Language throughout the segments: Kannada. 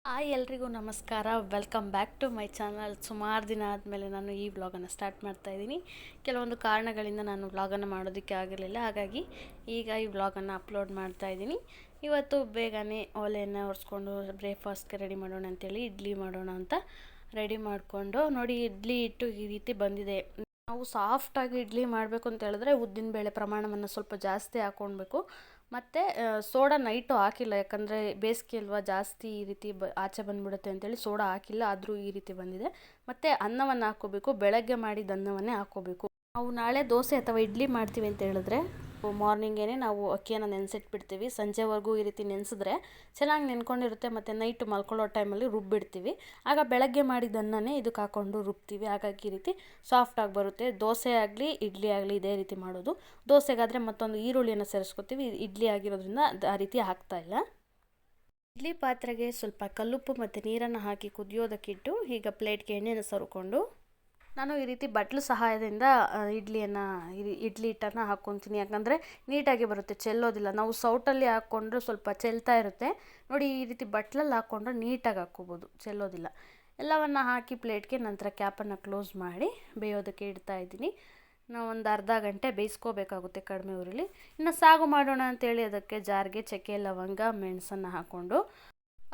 ಎಲ್ರಿಗೂ ನಮಸ್ಕಾರ. Welcome back to my channel. ಸುಮಾರು ದಿನ ಆದಮೇಲೆ ನಾನು ಈ ವ್ಲಾಗನ್ನು ಸ್ಟಾರ್ಟ್ ಮಾಡ್ತಾ ಇದ್ದೀನಿ. ಕೆಲವೊಂದು ಕಾರಣಗಳಿಂದ ನಾನು ವ್ಲಾಗನ್ನು ಮಾಡೋದಕ್ಕೆ ಆಗಿರಲಿಲ್ಲ, ಹಾಗಾಗಿ ಈಗ ಈ ವ್ಲಾಗನ್ನು ಅಪ್ಲೋಡ್ ಮಾಡ್ತಾ ಇದ್ದೀನಿ. ಇವತ್ತು ಬೇಗನೆ ಒಲೆಯನ್ನು ಒರೆಸ್ಕೊಂಡು ಬ್ರೇಕ್ಫಾಸ್ಟ್ಗೆ ರೆಡಿ ಮಾಡೋಣ ಅಂತೇಳಿ ಇಡ್ಲಿ ಮಾಡೋಣ ಅಂತ ರೆಡಿ ಮಾಡಿಕೊಂಡು ನೋಡಿ, ಇಡ್ಲಿ ಹಿಟ್ಟು ಈ ರೀತಿ ಬಂದಿದೆ. ನಾವು ಸಾಫ್ಟಾಗಿ ಇಡ್ಲಿ ಮಾಡಬೇಕು ಅಂತ ಹೇಳಿದ್ರೆ ಉದ್ದಿನಬೇಳೆ ಪ್ರಮಾಣವನ್ನು ಸ್ವಲ್ಪ ಜಾಸ್ತಿ ಹಾಕ್ಕೊಳ್ಬೇಕು. ಮತ್ತು ಸೋಡಾ ನೈಟು ಹಾಕಿಲ್ಲ, ಯಾಕಂದರೆ ಬೇಸಿಗೆ ಅಲ್ವಾ, ಜಾಸ್ತಿ ಈ ರೀತಿ ಆಚೆ ಬಂದುಬಿಡುತ್ತೆ ಅಂತೇಳಿ ಸೋಡಾ ಹಾಕಿಲ್ಲ. ಆದರೂ ಈ ರೀತಿ ಬಂದಿದೆ. ಮತ್ತು ಅನ್ನವನ್ನು ಹಾಕ್ಕೋಬೇಕು, ಬೆಳಗ್ಗೆ ಮಾಡಿದ ಅನ್ನವನ್ನೇ ಹಾಕ್ಕೋಬೇಕು. ನಾವು ನಾಳೆ ದೋಸೆ ಅಥವಾ ಇಡ್ಲಿ ಮಾಡ್ತೀವಿ ಅಂತ ಹೇಳಿದ್ರೆ ಮಾರ್ನಿಂಗೇ ನಾವು ಅಕ್ಕಿಯನ್ನು ನೆನೆಸಿಟ್ಬಿಡ್ತೀವಿ. ಸಂಜೆವರೆಗೂ ಈ ರೀತಿ ನೆನೆಸಿದ್ರೆ ಚೆನ್ನಾಗಿ ನೆನ್ಕೊಂಡಿರುತ್ತೆ. ಮತ್ತು ನೈಟ್ ಮಲ್ಕೊಳ್ಳೋ ಟೈಮಲ್ಲಿ ರುಬ್ಬಿಡ್ತೀವಿ. ಆಗ ಬೆಳಗ್ಗೆ ಮಾಡಿದ್ದನ್ನೇ ಇದಕ್ಕೆ ಹಾಕ್ಕೊಂಡು ರುಬ್ತೀವಿ. ಹಾಗಾಗಿ ಈ ರೀತಿ ಸಾಫ್ಟಾಗಿ ಬರುತ್ತೆ. ದೋಸೆ ಆಗಲಿ ಇಡ್ಲಿ ಆಗಲಿ ಇದೇ ರೀತಿ ಮಾಡೋದು. ದೋಸೆಗಾದರೆ ಮತ್ತೊಂದು ಈರುಳ್ಳಿಯನ್ನು ಸೇರಿಸ್ಕೊತೀವಿ. ಇಡ್ಲಿ ಆಗಿರೋದ್ರಿಂದ ಆ ರೀತಿ ಹಾಕ್ತಾಯಿಲ್ಲ. ಇಡ್ಲಿ ಪಾತ್ರೆಗೆ ಸ್ವಲ್ಪ ಕಲ್ಲುಪ್ಪು ಮತ್ತು ನೀರನ್ನು ಹಾಕಿ ಕುದಿಯೋದಕ್ಕಿಟ್ಟು ಈಗ ಪ್ಲೇಟ್ಗೆ ಎಣ್ಣೆನ ಸರ್ಕೊಂಡು ನಾನು ಈ ರೀತಿ ಬಟ್ಲು ಸಹಾಯದಿಂದ ಇಡ್ಲಿ ಹಿಟ್ಟನ್ನು ಹಾಕ್ಕೊತೀನಿ. ಯಾಕಂದರೆ ನೀಟಾಗಿ ಬರುತ್ತೆ, ಚೆಲ್ಲೋದಿಲ್ಲ. ನಾವು ಸೌಟಲ್ಲಿ ಹಾಕ್ಕೊಂಡ್ರೆ ಸ್ವಲ್ಪ ಚೆಲ್ತಾ ಇರುತ್ತೆ. ನೋಡಿ, ಈ ರೀತಿ ಬಟ್ಲಲ್ಲಿ ಹಾಕ್ಕೊಂಡ್ರೆ ನೀಟಾಗಿ ಹಾಕ್ಕೋಬೋದು, ಚೆಲ್ಲೋದಿಲ್ಲ. ಎಲ್ಲವನ್ನು ಹಾಕಿ ಪ್ಲೇಟ್ಗೆ ನಂತರ ಕ್ಯಾಪನ್ನು ಕ್ಲೋಸ್ ಮಾಡಿ ಬೇಯೋದಕ್ಕೆ ಇಡ್ತಾ ಇದ್ದೀನಿ. ನಾವು ಒಂದು ಅರ್ಧ ಗಂಟೆ ಬೇಯಿಸ್ಕೋಬೇಕಾಗುತ್ತೆ ಕಡಿಮೆ ಉರಿಲಿ. ಇನ್ನು ಸಾಗು ಮಾಡೋಣ ಅಂತೇಳಿ ಅದಕ್ಕೆ ಜಾರ್ಗೆ ಚಕ್ಕೆ ಲವಂಗ ಮೆಣಸನ್ನು ಹಾಕ್ಕೊಂಡು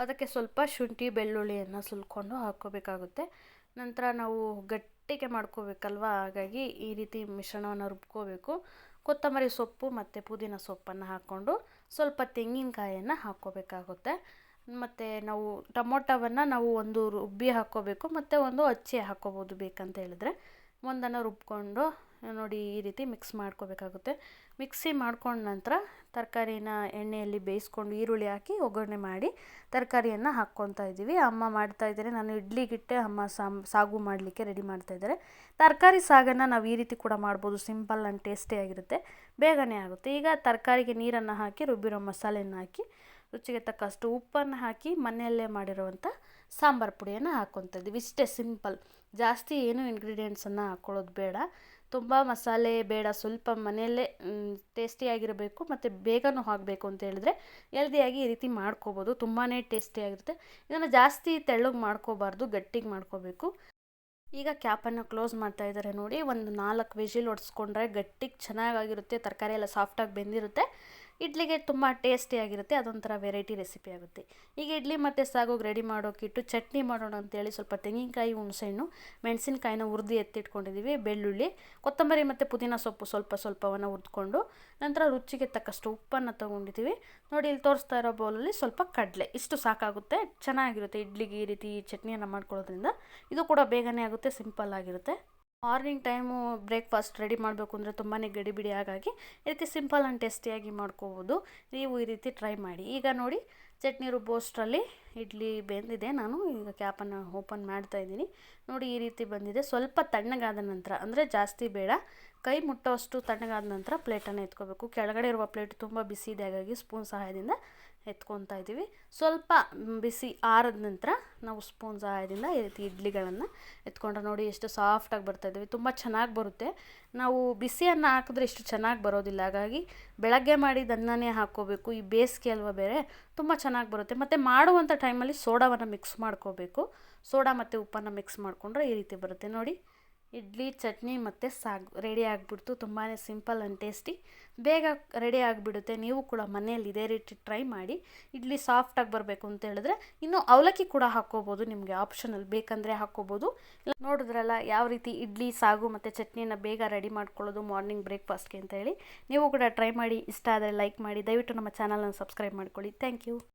ಅದಕ್ಕೆ ಸ್ವಲ್ಪ ಶುಂಠಿ ಬೆಳ್ಳುಳ್ಳಿಯನ್ನು ಸುಲ್ಕೊಂಡು ಹಾಕ್ಕೋಬೇಕಾಗುತ್ತೆ. ನಂತರ ನಾವು ಗಟ್ಟಿಗೆ ಮಾಡ್ಕೋಬೇಕಲ್ವ, ಹಾಗಾಗಿ ಈ ರೀತಿ ಮಿಶ್ರಣವನ್ನು ರುಬ್ಕೋಬೇಕು. ಕೊತ್ತಂಬರಿ ಸೊಪ್ಪು ಮತ್ತು ಪುದೀನ ಸೊಪ್ಪನ್ನು ಹಾಕ್ಕೊಂಡು ಸ್ವಲ್ಪ ತೆಂಗಿನಕಾಯನ್ನು ಹಾಕ್ಕೋಬೇಕಾಗುತ್ತೆ. ಮತ್ತು ನಾವು ಟೊಮೊಟೊವನ್ನು ನಾವು ಒಂದು ರುಬ್ಬಿ ಹಾಕ್ಕೋಬೇಕು, ಮತ್ತು ಒಂದು ಹಚ್ಚಿ ಹಾಕ್ಕೋಬೋದು ಬೇಕಂತ ಹೇಳಿದ್ರೆ. ಒಂದನ್ನು ರುಬ್ಕೊಂಡು ನೋಡಿ ಈ ರೀತಿ ಮಿಕ್ಸ್ ಮಾಡ್ಕೋಬೇಕಾಗುತ್ತೆ. ಮಿಕ್ಸಿ ಮಾಡ್ಕೊಂಡ ನಂತರ ತರಕಾರಿನ ಎಣ್ಣೆಯಲ್ಲಿ ಬೇಯಿಸ್ಕೊಂಡು ಈರುಳ್ಳಿ ಹಾಕಿ ಒಗ್ಗರಣೆ ಮಾಡಿ ತರಕಾರಿಯನ್ನು ಹಾಕ್ಕೊತಾ ಇದ್ದೀವಿ. ಅಮ್ಮ ಮಾಡ್ತಾಯಿದ್ದಾರೆ, ನಾನು ಇಡ್ಲಿಗಿಟ್ಟೆ, ಅಮ್ಮ ಸಾಗು ಮಾಡಲಿಕ್ಕೆ ರೆಡಿ ಮಾಡ್ತಾಯಿದ್ದಾರೆ. ತರಕಾರಿ ಸಾಗನ್ನು ನಾವು ಈ ರೀತಿ ಕೂಡ ಮಾಡ್ಬೋದು, ಸಿಂಪಲ್ ಆ್ಯಂಡ್ ಟೇಸ್ಟಿಯಾಗಿರುತ್ತೆ, ಬೇಗನೆ ಆಗುತ್ತೆ. ಈಗ ತರಕಾರಿಗೆ ನೀರನ್ನು ಹಾಕಿ ರುಬ್ಬಿರೋ ಮಸಾಲೆಯನ್ನು ಹಾಕಿ ರುಚಿಗೆ ತಕ್ಕಷ್ಟು ಉಪ್ಪನ್ನು ಹಾಕಿ ಮನೆಯಲ್ಲೇ ಮಾಡಿರುವಂಥ ಸಾಂಬಾರು ಪುಡಿಯನ್ನು ಹಾಕ್ಕೊತಾ ಇದ್ದೀವಿ. ಇಷ್ಟೇ ಸಿಂಪಲ್, ಜಾಸ್ತಿ ಏನು ಇಂಗ್ರೀಡಿಯೆಂಟ್ಸನ್ನು ಹಾಕ್ಕೊಳ್ಳೋದು ಬೇಡ, ತುಂಬ ಮಸಾಲೆ ಬೇಡ. ಸ್ವಲ್ಪ ಮನೆಯಲ್ಲೇ ಟೇಸ್ಟಿಯಾಗಿರಬೇಕು ಮತ್ತು ಬೇಗನೂ ಆಗಬೇಕು ಅಂತ ಹೇಳಿದ್ರೆ ಹೆಲ್ದಿಯಾಗಿ ಈ ರೀತಿ ಮಾಡ್ಕೋಬೋದು, ತುಂಬಾ ಟೇಸ್ಟಿಯಾಗಿರುತ್ತೆ. ಇದನ್ನು ಜಾಸ್ತಿ ತೆಳ್ಳಗೆ ಮಾಡ್ಕೋಬಾರ್ದು, ಗಟ್ಟಿಗೆ ಮಾಡ್ಕೋಬೇಕು. ಈಗ ಕ್ಯಾಪನ್ನು ಕ್ಲೋಸ್ ಮಾಡ್ತಾ ಇದ್ದಾರೆ ನೋಡಿ. ಒಂದು 4 ವಿಜಿಲ್ ಹೊಡೆಸ್ಕೊಂಡ್ರೆ ಗಟ್ಟಿಗೆ ಚೆನ್ನಾಗಿರುತ್ತೆ, ತರಕಾರಿ ಎಲ್ಲ ಸಾಫ್ಟಾಗಿ ಬೆಂದಿರುತ್ತೆ. ಇಡ್ಲಿಗೆ ತುಂಬ ಟೇಸ್ಟಿಯಾಗಿರುತ್ತೆ, ಅದೊಂಥರ ವೆರೈಟಿ ರೆಸಿಪಿ ಆಗುತ್ತೆ. ಈಗ ಇಡ್ಲಿ ಮತ್ತು ಸಾಗೋಗಿ ರೆಡಿ ಮಾಡೋಕ್ಕಿಟ್ಟು ಚಟ್ನಿ ಮಾಡೋಣ ಅಂತೇಳಿ ಸ್ವಲ್ಪ ತೆಂಗಿನಕಾಯಿ, ಹುಣಸೆಹಣ್ಣು, ಮೆಣಸಿನಕಾಯಿನ ಹುರಿದು ಎತ್ತಿಟ್ಕೊಂಡಿದ್ದೀವಿ, ಬೆಳ್ಳುಳ್ಳಿ, ಕೊತ್ತಂಬರಿ ಮತ್ತು ಪುದೀನ ಸೊಪ್ಪು ಸ್ವಲ್ಪವನ್ನು ಹುರಿದ್ಕೊಂಡು ನಂತರ ರುಚಿಗೆ ತಕ್ಕಷ್ಟು ಉಪ್ಪನ್ನು ತೊಗೊಂಡಿದ್ದೀವಿ. ನೋಡಿ, ಇಲ್ಲಿ ತೋರಿಸ್ತಾ ಇರೋ ಬೌಲಲ್ಲಿ ಸ್ವಲ್ಪ ಕಡಲೆ, ಇಷ್ಟು ಸಾಕಾಗುತ್ತೆ. ಚೆನ್ನಾಗಿರುತ್ತೆ ಇಡ್ಲಿಗೆ ಈ ರೀತಿ ಚಟ್ನಿಯನ್ನು ಮಾಡ್ಕೊಳ್ಳೋದ್ರಿಂದ. ಇದು ಕೂಡ ಬೇಗನೆ ಆಗುತ್ತೆ, ಸಿಂಪಲ್ ಆಗಿರುತ್ತೆ. ಮಾರ್ನಿಂಗ್ ಟೈಮು ಬ್ರೇಕ್ಫಾಸ್ಟ್ ರೆಡಿ ಮಾಡಬೇಕು ಅಂದರೆ ತುಂಬಾ ಗಡಿಬಿಡಿ, ಹಾಗಾಗಿ ಈ ರೀತಿ ಸಿಂಪಲ್ ಆ್ಯಂಡ್ ಟೇಸ್ಟಿಯಾಗಿ ಮಾಡ್ಕೋಬೋದು. ನೀವು ಈ ರೀತಿ ಟ್ರೈ ಮಾಡಿ. ಈಗ ನೋಡಿ, ಚಟ್ನಿ ರುಬ್ಬೋಷ್ಟರಲ್ಲಿ ಇಡ್ಲಿ ಬೆಂದಿದೆ. ನಾನು ಈಗ ಕ್ಯಾಪನ್ನು ಓಪನ್ ಮಾಡ್ತಾ ಇದ್ದೀನಿ. ನೋಡಿ, ಈ ರೀತಿ ಬಂದಿದೆ. ಸ್ವಲ್ಪ ತಣ್ಣಗಾದ ನಂತರ, ಅಂದರೆ ಜಾಸ್ತಿ ಬೇಡ, ಕೈ ಮುಟ್ಟೋಷ್ಟು ತಣ್ಣಗಾದ ನಂತರ ಪ್ಲೇಟನ್ನು ಎತ್ಕೋಬೇಕು. ಕೆಳಗಡೆ ಇರುವ ಪ್ಲೇಟ್ ತುಂಬ ಬಿಸಿ ಇದೆ, ಹಾಗಾಗಿ ಸ್ಪೂನ್ ಸಹಾಯದಿಂದ ಎತ್ಕೊತಾ ಇದ್ದೀವಿ. ಸ್ವಲ್ಪ ಬಿಸಿ ಆರಿದ ನಂತರ ನಾವು ಸ್ಪೂನ್ ಸಹಾಯದಿಂದ ಈ ರೀತಿ ಇಡ್ಲಿಗಳನ್ನು ಎತ್ಕೊಂಡ್ರೆ ನೋಡಿ ಎಷ್ಟು ಸಾಫ್ಟಾಗಿ ಬರ್ತಾಯಿದ್ದೀವಿ, ತುಂಬ ಚೆನ್ನಾಗಿ ಬರುತ್ತೆ. ನಾವು ಬಿಸಿಯನ್ನು ಹಾಕಿದ್ರೆ ಇಷ್ಟು ಚೆನ್ನಾಗಿ ಬರೋದಿಲ್ಲ, ಹಾಗಾಗಿ ಬೆಳಗ್ಗೆ ಮಾಡಿದ ಅನ್ನನೇ ಹಾಕ್ಕೋಬೇಕು. ಈ ಬೇಸಿಗೆ ಅಲ್ವ ಬೇರೆ, ತುಂಬ ಚೆನ್ನಾಗಿ ಬರುತ್ತೆ. ಮತ್ತು ಮಾಡುವಂಥ ಟೈಮಲ್ಲಿ ಸೋಡಾವನ್ನು ಮಿಕ್ಸ್ ಮಾಡ್ಕೋಬೇಕು. ಸೋಡಾ ಮತ್ತು ಉಪ್ಪನ್ನು ಮಿಕ್ಸ್ ಮಾಡಿಕೊಂಡ್ರೆ ಈ ರೀತಿ ಬರುತ್ತೆ ನೋಡಿ. ಇಡ್ಲಿ, ಚಟ್ನಿ ಮತ್ತು ಸಾಗು ರೆಡಿ ಆಗಿಬಿಡ್ತು. ತುಂಬಾ ಸಿಂಪಲ್ ಆ್ಯಂಡ್ ಟೇಸ್ಟಿ, ಬೇಗ ರೆಡಿ ಆಗಿಬಿಡುತ್ತೆ. ನೀವು ಕೂಡ ಮನೆಯಲ್ಲಿ ಇದೇ ರೀತಿ ಟ್ರೈ ಮಾಡಿ. ಇಡ್ಲಿ ಸಾಫ್ಟಾಗಿ ಬರಬೇಕು ಅಂತ ಹೇಳಿದ್ರೆ ಇನ್ನು ಅವಲಕ್ಕಿ ಕೂಡ ಹಾಕ್ಕೋಬೋದು, ನಿಮಗೆ ಆಪ್ಷನಲ್ ಬೇಕಂದರೆ ಹಾಕ್ಕೋಬೋದು. ನೋಡಿದ್ರಲ್ಲ ಯಾವ ರೀತಿ ಇಡ್ಲಿ, ಸಾಗು ಮತ್ತು ಚಟ್ನಿಯನ್ನು ಬೇಗ ರೆಡಿ ಮಾಡ್ಕೊಳ್ಳೋದು ಮಾರ್ನಿಂಗ್ ಬ್ರೇಕ್ಫಾಸ್ಟ್ಗೆ ಅಂತ ಹೇಳಿ. ನೀವು ಕೂಡ ಟ್ರೈ ಮಾಡಿ. ಇಷ್ಟ ಆದರೆ ಲೈಕ್ ಮಾಡಿ, ದಯವಿಟ್ಟು ನಮ್ಮ ಚಾನಲನ್ನು ಸಬ್ಸ್ಕ್ರೈಬ್ ಮಾಡ್ಕೊಳ್ಳಿ. Thank you.